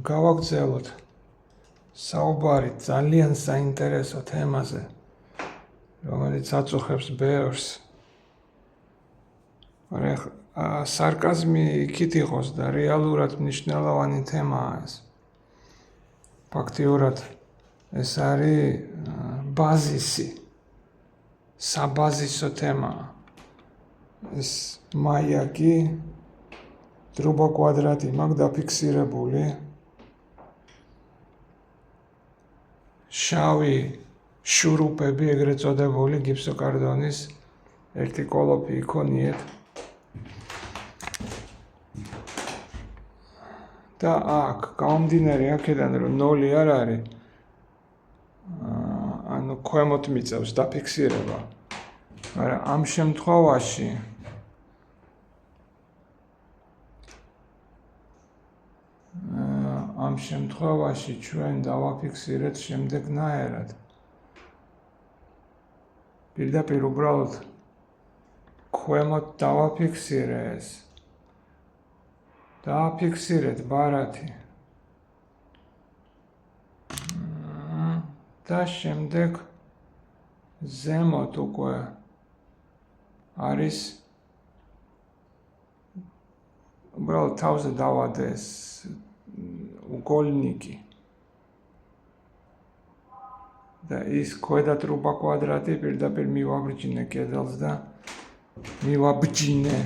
გავაგრძელოთ საუბარი ძალიან საინტერესო თემაზე, რომელიც აწუხებს ბევრს. სარკაზმი იქით იყოს და რეალურად მნიშვნელოვანი თემაა ეს. ფაქტიურად ეს არის ბაზისი, საბაზისო თემაა. ეს მაიაკი, დრუბა კვადრატი მაქვს დაფიქსირებული. შავი შურუპები, ეგრეთ წოდებული გიფსოკარდონის ერთი კოლოფი იქონიეთ. და აქ გამომდინარე აქედან რომ 0 არ არის, ანუ ქვემოთ მიწევს დაფიქსირება. მაგრამ ამ შემთხვევაში ჩვენ დავაფიქსირეთ შემდეგნაირად. პირდაპირ უბრალოდ ქვემოთ დავაფიქსირე ეს. დააფიქსირეთ ბარათი. და შემდეგ ზემოთ უკვე არის უბრალოდ თავზე დავადე ეს უგოლნიკი. და ის ქვედა ტრუბა კვადრატი პირდაპირ მივაბრჯინე კედელს და მივაბრჯინე.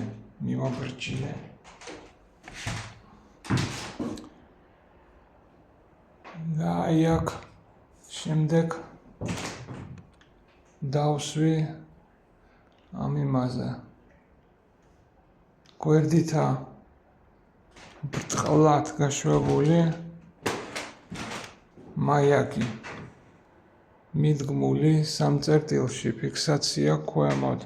და აი აქ შემდეგ დავსვი ამ იმაზე. გვერდითა ბრტყლად გაშვებული მაიაკი. მიდგმული სამწერტილში ფიქსაცია ქვემოთ.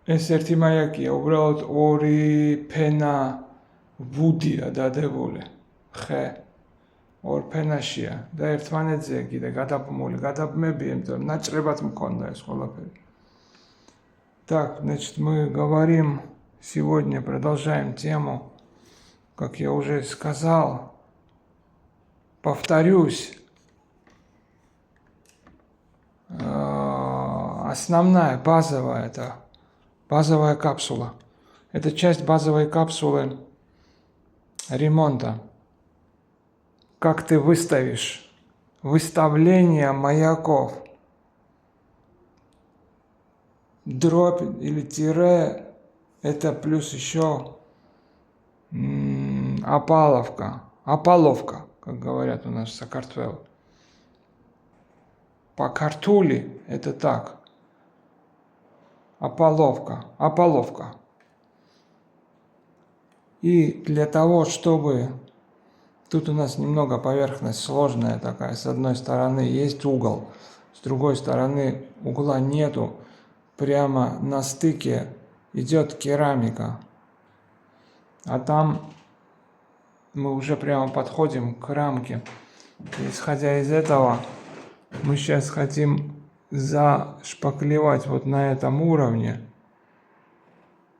ეს ერთი მაიაკია, უბრალოდ ორი ფენა ვუდია დადებული. ხე ორ фенაშია და ერთმანეთზე კიდე გადაბმული, გადაბმები, იმიტომ наჭრებად მქონდა ეს ყველაფერი. Так, значит, мы говорим сегодня, продолжаем тему, как я уже сказал, повторюсь, основная базовая капсула. Это часть базовой капсулы ремонта. Как ты выставишь выставление маяков. Дробь или тире – это плюс еще опаловка, как говорят у нас в Сакартвеле. По картуле это так. Опаловка. И для того, чтобы... Тут у нас немного поверхность сложная такая. С одной стороны есть угол, с другой стороны угла нету. Прямо на стыке идет керамика. А там мы уже прямо подходим к рамке. Исходя из этого, мы сейчас хотим зашпаклевать вот на этом уровне,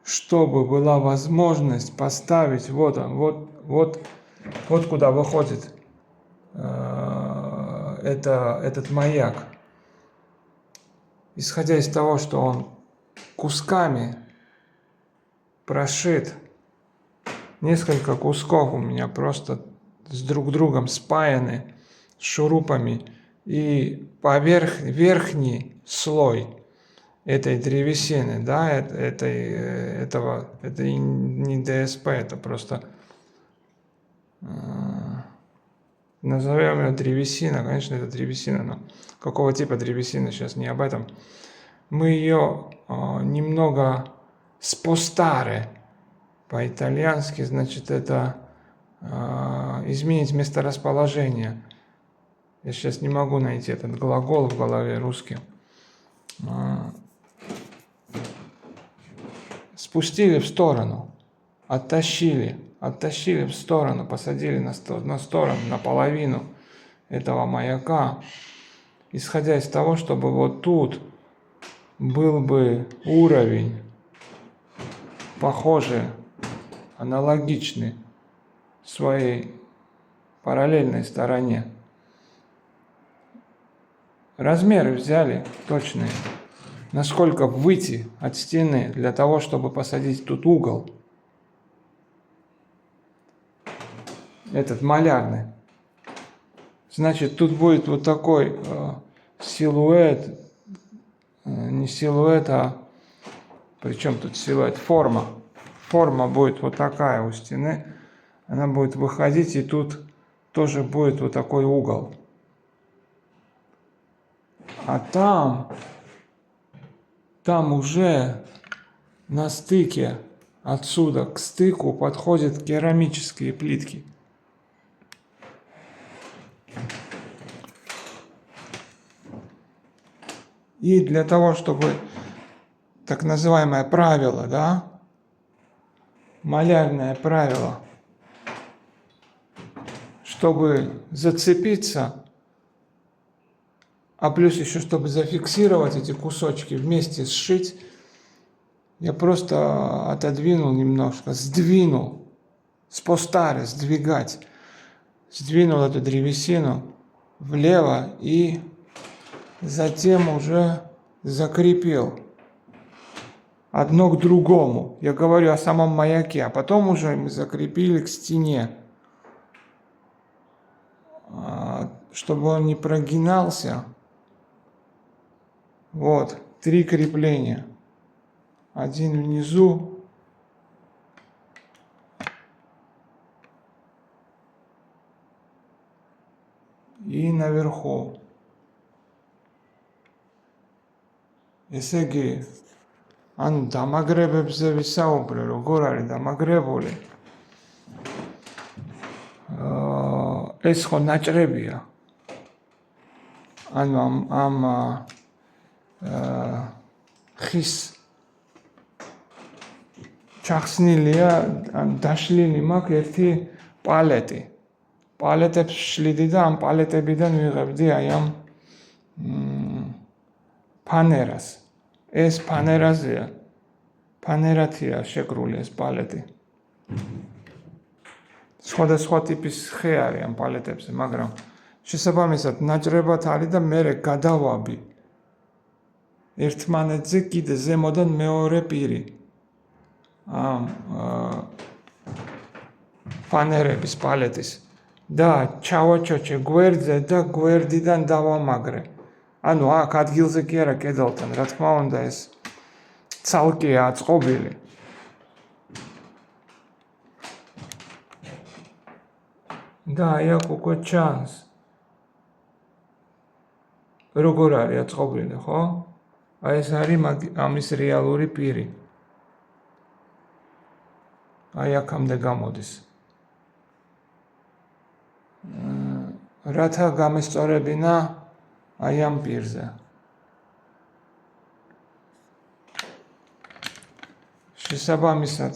чтобы была возможность поставить вот куда выходит этот маяк. Исходя из того, что он кусками прошит, несколько кусков у меня просто с друг другом спаяны шурупами, и верхний слой этой древесины, да, это не ДСП, это просто назовем ее древесина, конечно, это древесина, но какого типа древесина, сейчас не об этом. Мы ее немного спостare, по-итальянски, значит, это изменить месторасположение. Я сейчас не могу найти этот глагол в голове русский. Спустили в сторону, оттащили в сторону, посадили на сторону, наполовину этого маяка, исходя из того, чтобы вот тут был бы уровень похожий, аналогичный своей параллельной стороне. Размеры взяли точные, насколько выйти от стены для того, чтобы посадить тут угол. Этот малярный. Значит, тут будет вот такой силуэт, не силуэт, а причем тут силуэт, форма. Форма будет вот такая у стены, она будет выходить, и тут тоже будет вот такой угол. А там уже на стыке, отсюда к стыку подходят керамические плитки. И для того, чтобы так называемое правило, да, малярное правило, чтобы зацепиться, а плюс еще, чтобы зафиксировать эти кусочки, вместе сшить, я просто отодвинул немножко, сдвинул, спостаре сдвигать, сдвинул эту древесину влево и затем уже закрепил одно к другому. Я говорю о самом маяке, а потом уже мы закрепили к стене, чтобы он не прогинался. Вот, 3 крепления. Один внизу. И наверху. ესე იგი, ანუ დამაგრებებზე ვისაუბრე, როგორ არის დამაგრებული. ეს ხო ნაჭრებია. ანუ ამ ხის ჩახსნილია, ან დაშლილი მაქვს ერთი პალეტი. პალეტებს შლიდი და ამ პალეტებიდან ვიღებდი აი ამ ფანერას. ეს ფანერაზეა. ფანერათია შეკრული ეს პალეტი. სხვადასხვა ტიპის ხე არის ამ პალეტებზე, მაგრამ შესაბამისად ნაჭრებად არის და მე გადავაბი ერთმანეთზე კიდე ზემოდან მეორე პირი. ამ ფანერების პალეტის და ჩავაჩოჩე გვერდზე და გვერდიდან დავამაგრე. ანუ აქ ადგილზე კი არა კედელთან, რა თქმა უნდა ეს ცალკეა აწყობილი. და აი აქ უკვე ჩანს. როგორ არის აწყობილი, ხო? აი ეს არის ამის რეალური პირი. აი აქამდე გამოდის. რათა გამესწორებინა აი ამ პირზე. შესაბამისად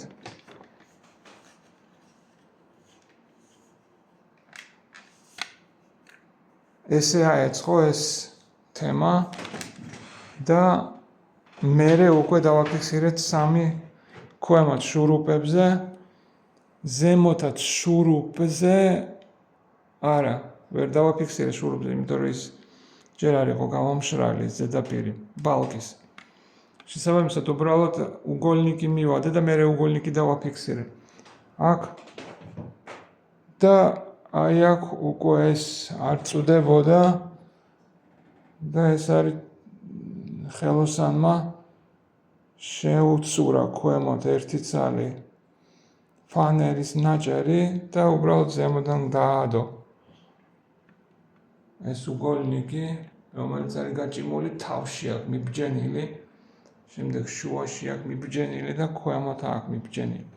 ესე აეწყო ეს თემა და მერე უკვე დავაფიქსირეთ 3 ქვემოთ შურუპებზე, ზემოთაც შურუპზე არა, ვერ დავაფიქსირე შურუპზე, იმიტომ რომ ის ჯერ არ იყო გამომშრალი ზედაპირი ბალკის. შესაბამისად უბრალოდ უგოლნიკი მივადე და მერე უგოლნიკი დავაფიქსირე. აქ და აი აქ უკვე ეს არ წვდებოდა და ეს არის ხელოსანმა შეუცურა ქვემოთ ერთი ცალი ფანერის ნაჭერი და უბრალოდ ზემოდან დაადო ეს უგოლნიკი, რომელიც არის გაჭიმული თავში აქვს მიბჯენილი, შემდეგ შუაში აქვს მიბჯენილი და ქვემოთ აქვს მიბჯენილი.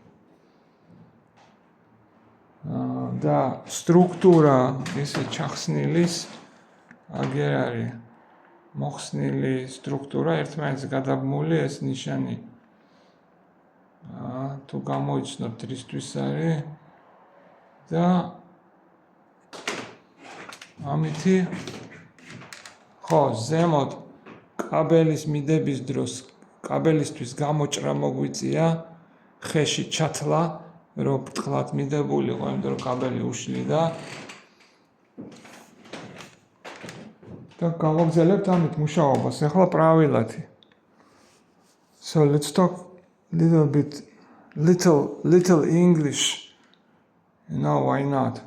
და სტრუქტურა ესე ჩახსნილის აგერ არის მოხსნილი სტრუქტურა, ერთმანეთს გადაბმული ეს ნიშანი. თუ გამოიცნობთ რისთვის არის და ამითი ხო ზემოთ კაბელის მიდების დროს კაბელისთვის გამოჭრა მოგვიწია, ხეში ჩათლა, რომ ბრტყლად მიდებული იყო, იმიტომ რომ კაბელი უშლიდა. და გავაგზავნებთ ამით მუშაობას, ახლა правилати. So let's talk little English. Why not?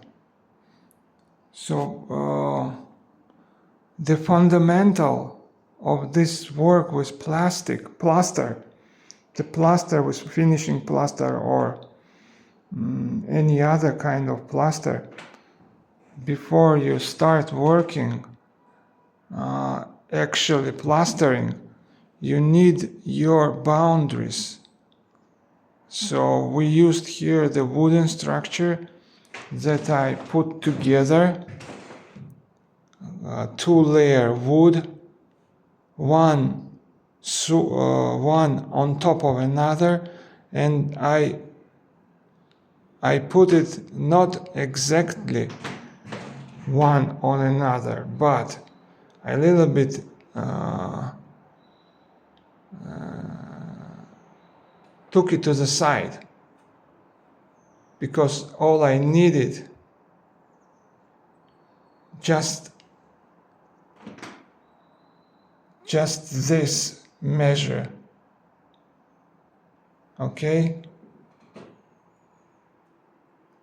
So the fundamental of this work was plaster. The plaster was finishing plaster or any other kind of plaster. Before you start working, actually plastering, you need your boundaries. So we used here the wooden structure that I put together, 2-layer wood, one on top of another, and I put it not exactly one on another, but a little bit took it to the side, because all I needed just this measure, okay,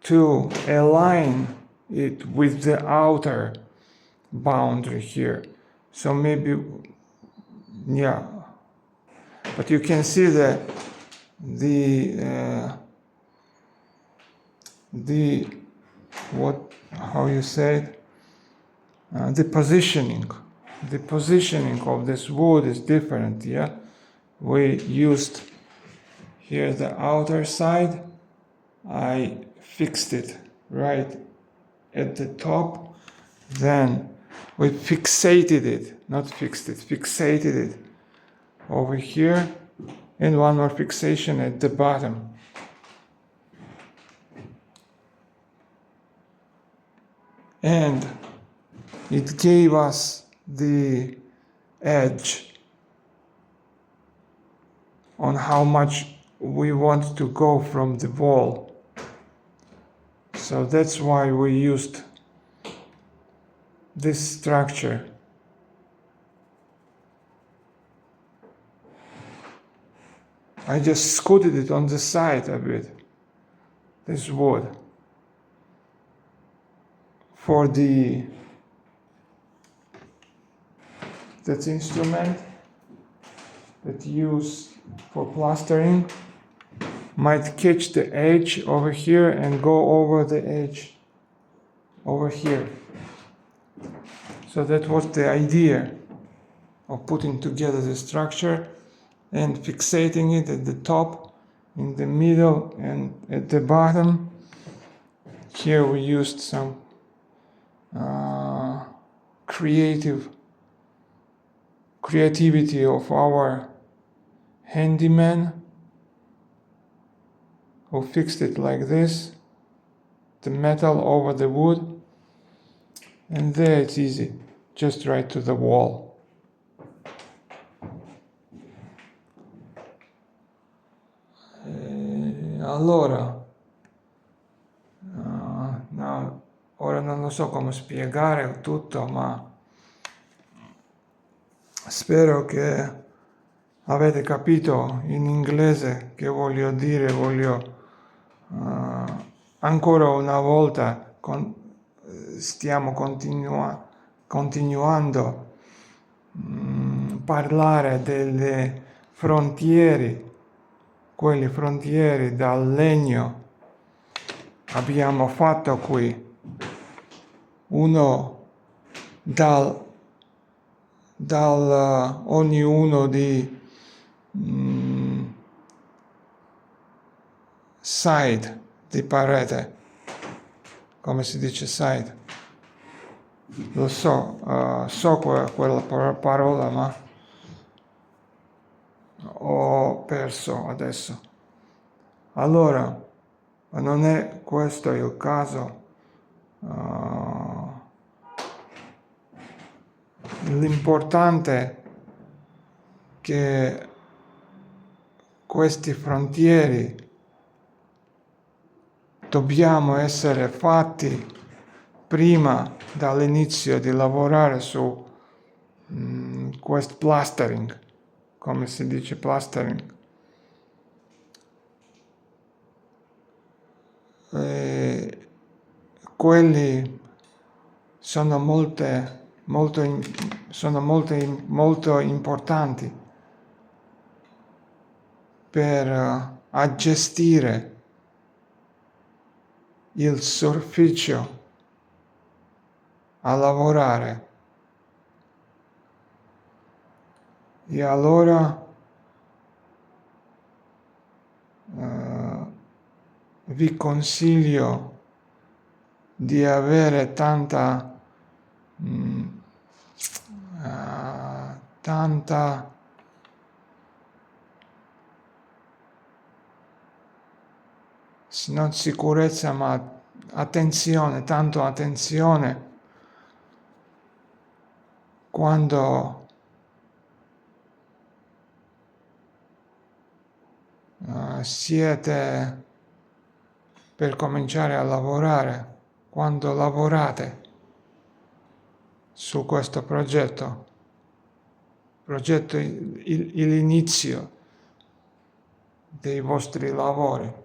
to align it with the outer boundary here. So maybe, yeah, but you can see the what, how you say it, the positioning of this wood is different. Yeah, we used here the outer side. I fixed it right at the top, then we fixated it over here, and one more fixation at the bottom. And it gave us the edge on how much we want to go from the wall. So that's why we used this structure. I just scooted it on the side a bit, this wood, for that instrument that used for plastering might catch the edge over here and go over the edge over here. So that was the idea of putting together the structure and fixating it at the top, in the middle, and at the bottom. Here we used some creativity of our handyman, who fixed it like this, the metal over the wood, and there it's easy, just right to the wall. Allora, ora non lo so come spiegare tutto, ma spero che avete capito in inglese che voglio dire. Ancora una volta stiamo continuando a parlare delle frontiere, quelle frontiere dal legno. Abbiamo fatto qui uno dal ognuno di side di parete, come si dice side? Lo so, quella parola, ma ho perso adesso. Allora, non è questo il caso. L'importante che questi frontieri dobbiamo essere fatti prima dall'inizio di lavorare su questo plastering, come si dice plastering. Quelli sono molto importanti per gestire il sofficio a lavorare. E allora vi consiglio di avere tanta non sicurezza ma attenzione, tanto attenzione quando siete per cominciare a lavorare, quando lavorate su questo progetto l'inizio dei vostri lavori.